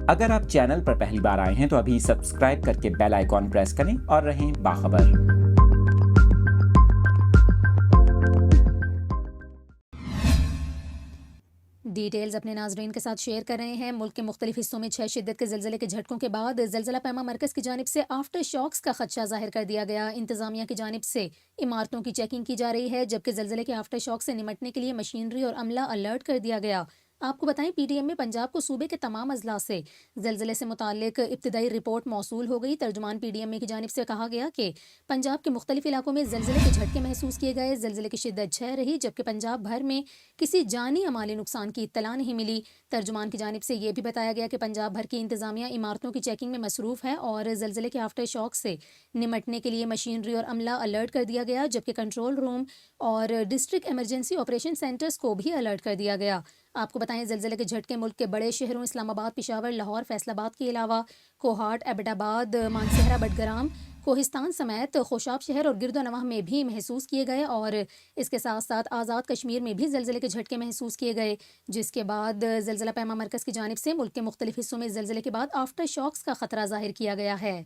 اگر آپ چینل پر پہلی بار آئے ہیں تو ابھی سبسکرائب کر کے بیل آئیکن پریس کریں اور رہیں باخبر۔ ڈیٹیلز اپنے ناظرین کے ساتھ شیئر کر رہے ہیں۔ ملک کے مختلف حصوں میں 6 شدت کے زلزلے کے جھٹکوں کے بعد زلزلہ پیما مرکز کی جانب سے آفٹر شاکس کا خدشہ ظاہر کر دیا گیا۔ انتظامیہ کی جانب سے عمارتوں کی چیکنگ کی جا رہی ہے، جبکہ زلزلے کے آفٹر شاک سے نمٹنے کے لیے مشینری اور عملہ الرٹ کر دیا گیا۔ آپ کو بتائیں پی ڈی ایم میں پنجاب کو صوبے کے تمام اضلاع سے زلزلے سے متعلق ابتدائی رپورٹ موصول ہو گئی۔ ترجمان پی ڈی ایم کی جانب سے کہا گیا کہ پنجاب کے مختلف علاقوں میں زلزلے کے جھٹکے محسوس کیے گئے۔ زلزلے کی شدت 6 رہی، جبکہ پنجاب بھر میں کسی جانی یا مالی نقصان کی اطلاع نہیں ملی۔ ترجمان کی جانب سے یہ بھی بتایا گیا کہ پنجاب بھر کی انتظامیہ عمارتوں کی چیکنگ میں مصروف ہے اور زلزلے کے آفٹر شاک سے نمٹنے کے لیے مشینری اور عملہ الرٹ کر دیا گیا، جبکہ کنٹرول روم اور ڈسٹرکٹ ایمرجنسی آپریشن سینٹرز کو بھی الرٹ کر دیا گیا۔ آپ کو بتائیں زلزلے کے جھٹکے ملک کے بڑے شہروں اسلام آباد، پشاور، لاہور، فیصل آباد کے علاوہ کوہاٹ، ایبٹ آباد، مانسہرہ، بٹگرام، کوہستان سمیت خوشاب شہر اور گرد و نواح میں بھی محسوس کیے گئے، اور اس کے ساتھ ساتھ آزاد کشمیر میں بھی زلزلے کے جھٹکے محسوس کیے گئے، جس کے بعد زلزلہ پیما مرکز کی جانب سے ملک کے مختلف حصوں میں زلزلے کے بعد آفٹر شاکس کا خطرہ ظاہر کیا گیا ہے۔